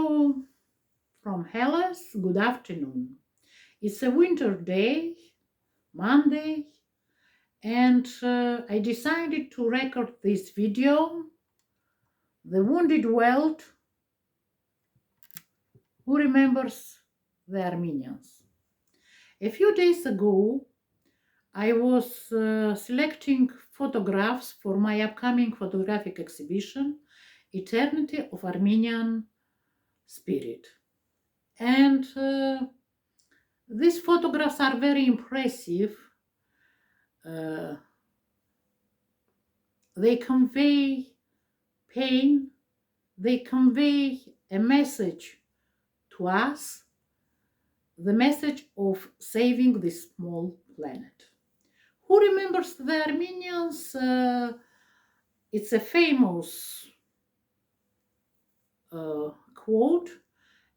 you from Hellas. Good afternoon. It's a winter day, Monday, and I decided to record this video. The Wounded World. Who remembers the Armenians? A few days ago, I was selecting photographs for my upcoming photographic exhibition, Eternity of Armenian Spirit. And these photographs are very impressive. They convey pain, they convey a message to us, the message of saving this small planet. Who remembers the Armenians? It's a famous quote,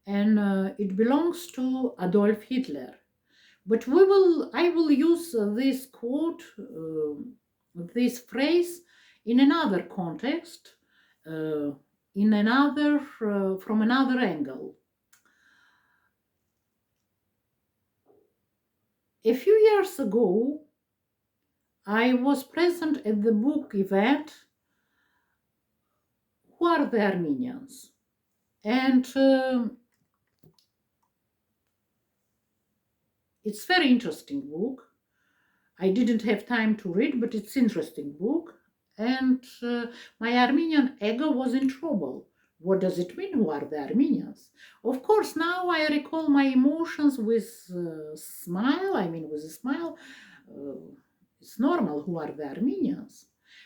and it belongs to Adolf Hitler. But I will use this quote, this phrase, in another context, from another angle. A few years ago, I was present at the book event, Who Are the Armenians? And it's very interesting book. I didn't have time to read, but it's interesting book. And my Armenian ego was in trouble. What does it mean, who are the Armenians? Of course, now I recall my emotions with a smile. With a smile. It's normal, who are the Armenians?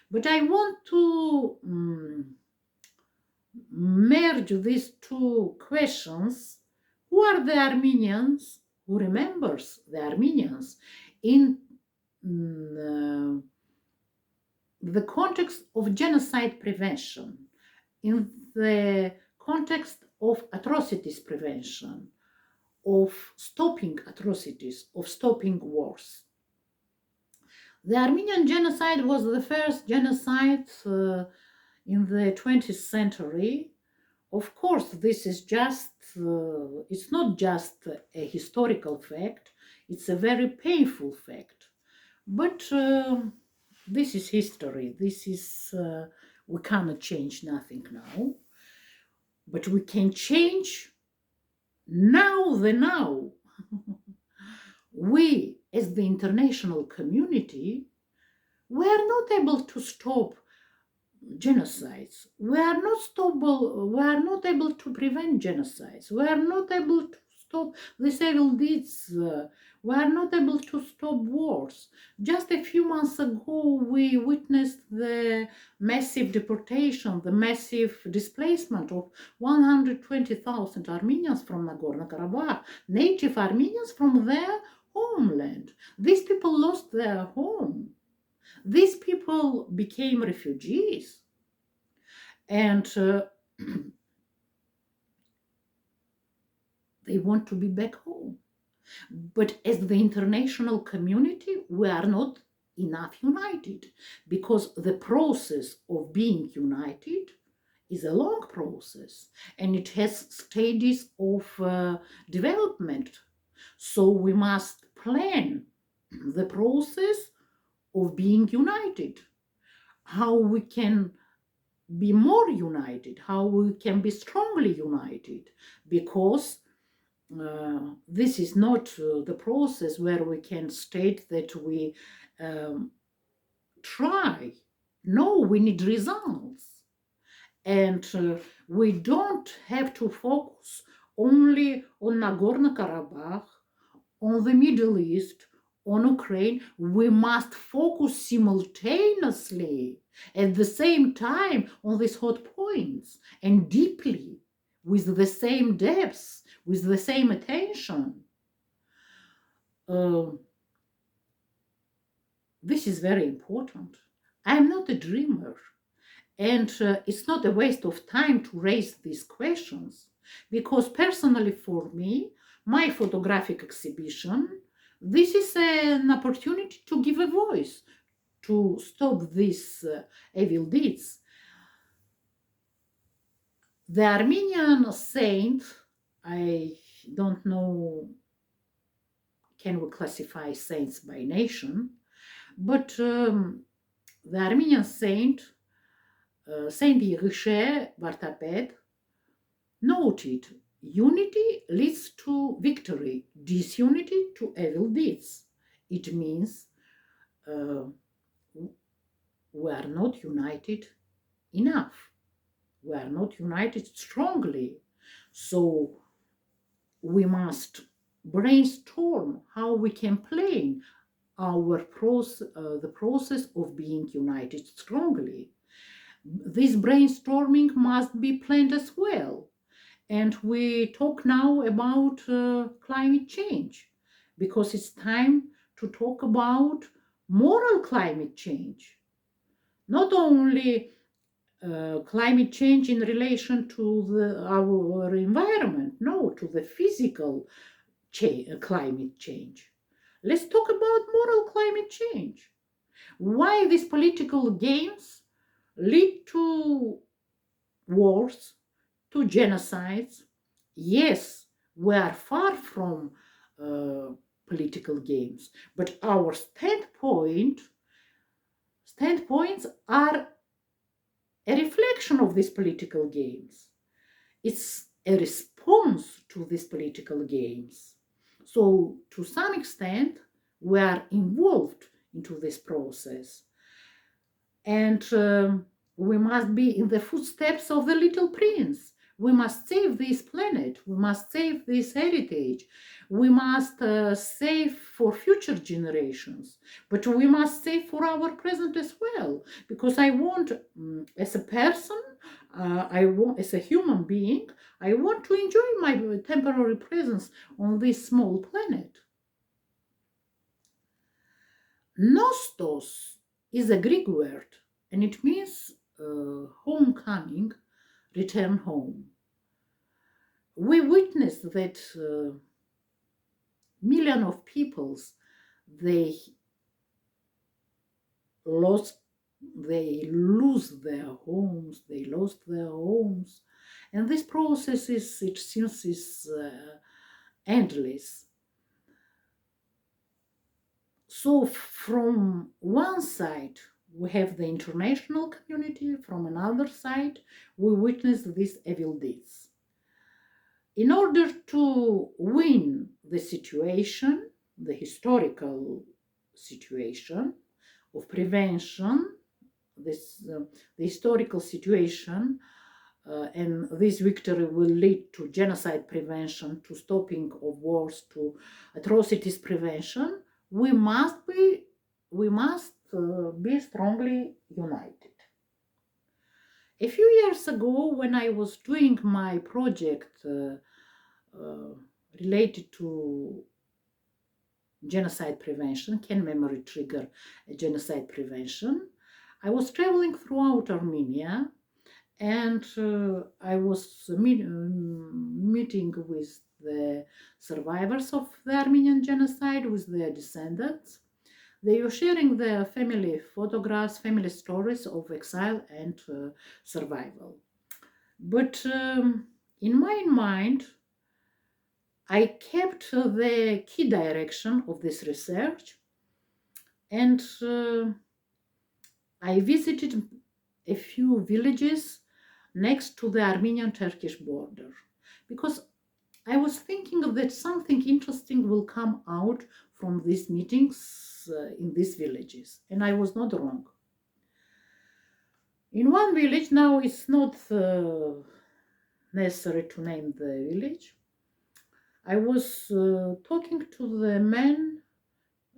But I want to merge these two questions. Who are the Armenians? Who remembers the Armenians in the context of genocide prevention, in the context of atrocities prevention, of stopping atrocities, of stopping wars. The Armenian genocide was the first genocide in the 20th century. Of course, this is it's not just a historical fact, it's a very painful fact. But this is history. We cannot change nothing now. But we can change now the now. We, as the international community, we are not able to stop genocides. We are not able to prevent genocides. We are not able to stop these evil deeds. We are not able to stop wars. Just a few months ago, we witnessed the massive deportation, the massive displacement of 120,000 Armenians from Nagorno-Karabakh, native Armenians from their homeland. These people lost their home. These people became refugees, and they want to be back home. But as the international community, we are not enough united, because the process of being united is a long process, and it has stages of development. So we must plan the process of being united, how we can be more united, how we can be strongly united, because this is not the process where we can state that we try. No, we need results. And we don't have to focus only on Nagorno-Karabakh, on the Middle East, on Ukraine. We must focus simultaneously at the same time on these hot points, and deeply, with the same depth, with the same attention. This is very important. I'm not a dreamer, and it's not a waste of time to raise these questions, because personally for me, my photographic exhibition, this is an opportunity to give a voice, to stop these evil deeds. The Armenian saint, I don't know, can we classify saints by nation, but the Armenian saint, Saint Yeghishe Vartapet, noted unity leads to victory, disunity to evil deeds. It means uh, we are not united enough. We are not united strongly. So we must brainstorm how we can plan the process of being united strongly. This brainstorming must be planned as well. And we talk now about climate change because it's time to talk about moral climate change. Not only climate change in relation to our environment, no, to the physical climate change. Let's talk about moral climate change. Why these political games lead to wars, to genocides? Yes, we are far from uh, political games, but our standpoints are a reflection of these political games. It's a response to these political games. So, to some extent, we are involved into this process. And we must be in the footsteps of the little prince. We must save this planet. We must save this heritage. We must save for future generations. But we must save for our present as well. Because I want, as a person, as a human being, I want to enjoy my temporary presence on this small planet. Nostos is a Greek word and it means homecoming, return home. We witnessed that millions of peoples they lost they lose their homes, they lost their homes, and this process is, it seems, is endless. So from one side we have the international community, from another side we witness these evil deeds. In order to win the situation, the historical situation of prevention, the historical situation, and this victory will lead to genocide prevention, to stopping of wars, to atrocities prevention. We must be strongly united. A few years ago, when I was doing my project related to genocide prevention, can memory trigger a genocide prevention? I was traveling throughout Armenia and I was meeting with the survivors of the Armenian genocide, with their descendants. They were sharing their family photographs, family stories of exile and survival. But in my mind, I kept the key direction of this research and I visited a few villages next to the Armenian-Turkish border because I was thinking that something interesting will come out from these meetings in these villages, and I was not wrong. In one village, now it's not necessary to name the village, I was talking to the man,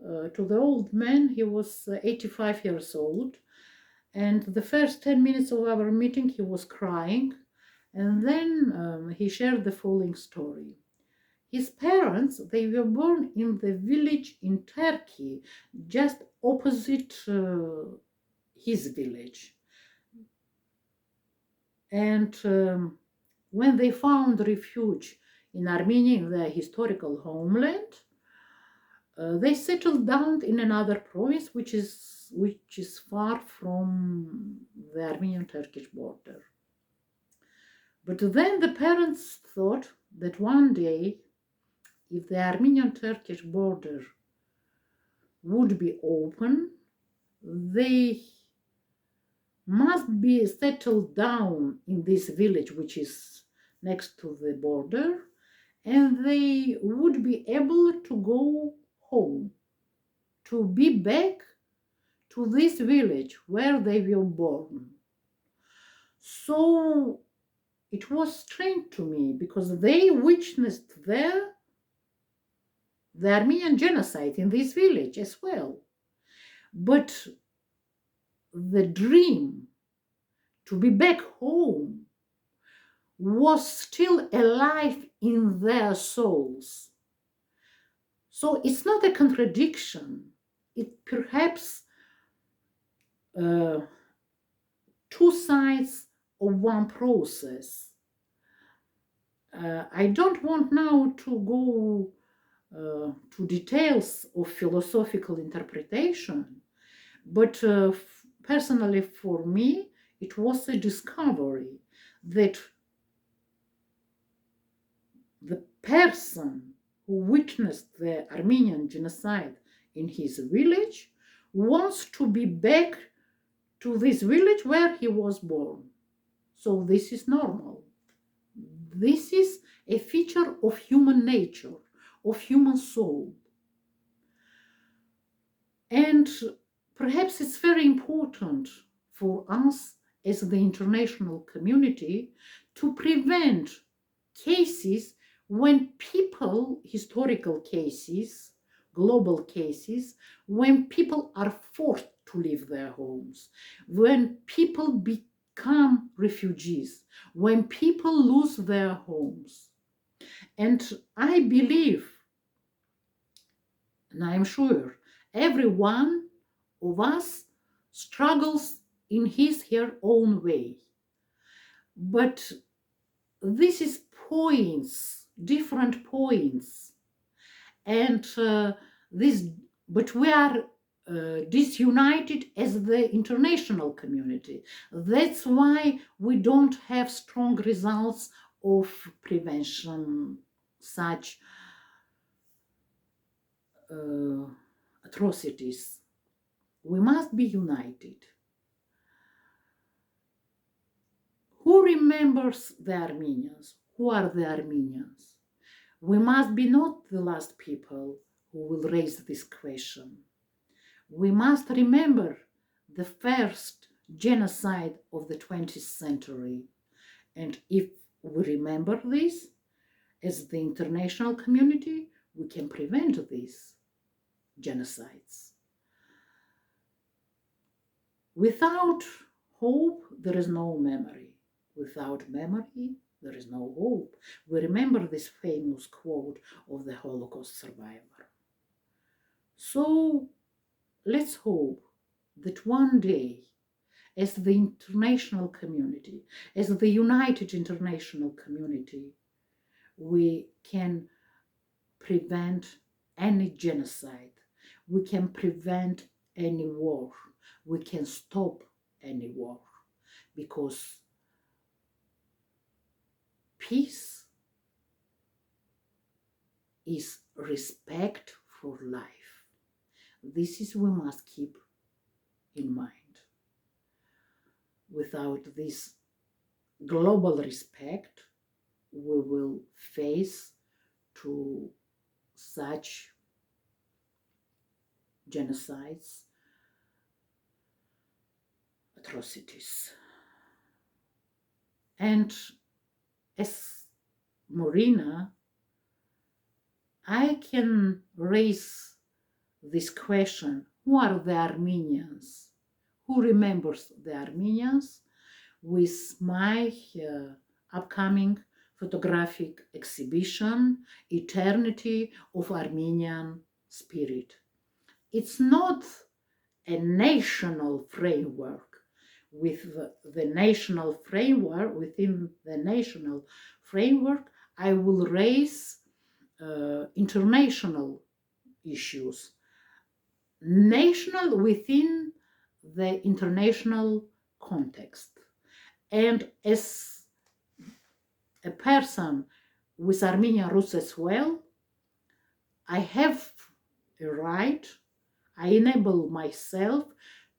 to the old man. He was 85 years old, and the first 10 minutes of our meeting he was crying, and then he shared the following story. His parents, they were born in the village in Turkey, just opposite his village. And when they found refuge in Armenia, in their historical homeland, they settled down in another province, which is far from the Armenian-Turkish border. But then the parents thought that one day, if the Armenian-Turkish border would be open, they must be settled down in this village, which is next to the border, and they would be able to go home, to be back to this village where they were born. So it was strange to me because they witnessed there the Armenian genocide in this village as well. But the dream to be back home was still alive in their souls. So it's not a contradiction. It perhaps two sides of one process. I don't want now to go to details of philosophical interpretation, but personally for me, it was a discovery that the person who witnessed the Armenian genocide in his village wants to be back to this village where he was born. So this is normal. This is a feature of human nature, of human soul. And perhaps it's very important for us as the international community to prevent cases when people, historical cases, global cases, when people are forced to leave their homes, when people become refugees, when people lose their homes. And I believe, and I'm sure, every one of us struggles in his, her own way. But this is points, different points. And but we are disunited as the international community. That's why we don't have strong results of prevention, such atrocities. We must be united. Who remembers the Armenians? Who are the Armenians? We must be not the last people who will raise this question. We must remember the first genocide of the 20th century. And if we remember this, as the international community, we can prevent these genocides. Without hope, there is no memory. Without memory, there is no hope. We remember this famous quote of the Holocaust survivor. So let's hope that one day, as the international community, as the united international community, we can prevent any genocide. We can prevent any war. We can stop any war, because peace is respect for life. This is we must keep in mind. Without this global respect, we will face to such genocides, atrocities. And as Marina, I can raise this question: who are the Armenians? Who remembers the Armenians? With my upcoming photographic exhibition, Eternity of Armenian Spirit. It's not a national framework. With the national framework, within the national framework, I will raise international issues, national within the international context. And as a person with Armenian roots as well, I have a right, I enable myself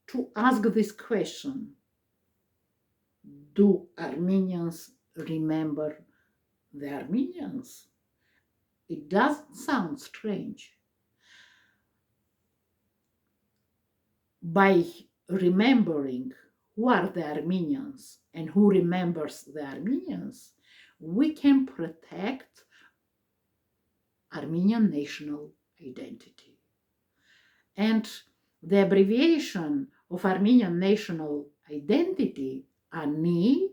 to ask this question: do Armenians remember the Armenians? It doesn't sound strange. By remembering who are the Armenians and who remembers the Armenians, we can protect Armenian national identity. And the abbreviation of Armenian national identity, Ani,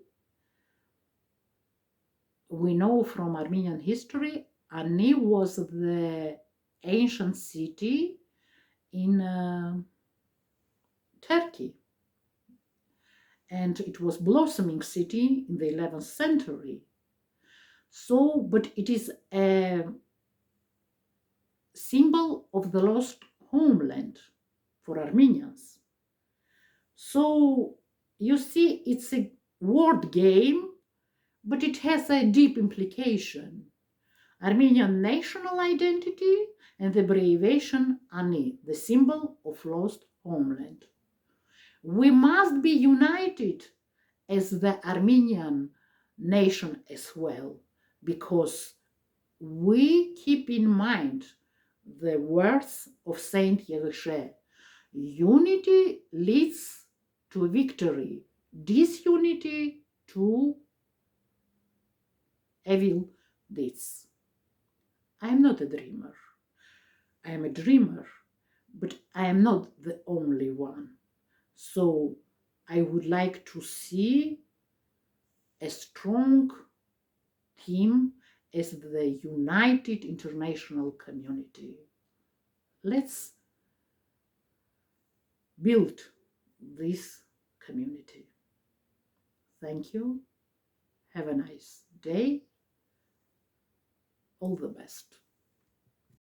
we know from Armenian history, Ani was the ancient city in Turkey. And it was blossoming city in the 11th century. So, but it is a symbol of the lost homeland for Armenians. So, you see, it's a word game, but it has a deep implication. Armenian national identity and the abbreviation Ani, the symbol of lost homeland. We must be united as the Armenian nation as well, because we keep in mind the words of Saint Yeghishe: unity leads to victory, disunity to evil deeds. I am not a dreamer. I am a dreamer, but I am not the only one. So I would like to see a strong team as the united international community. Let's build this community. Thank you. Have a nice day. All the best.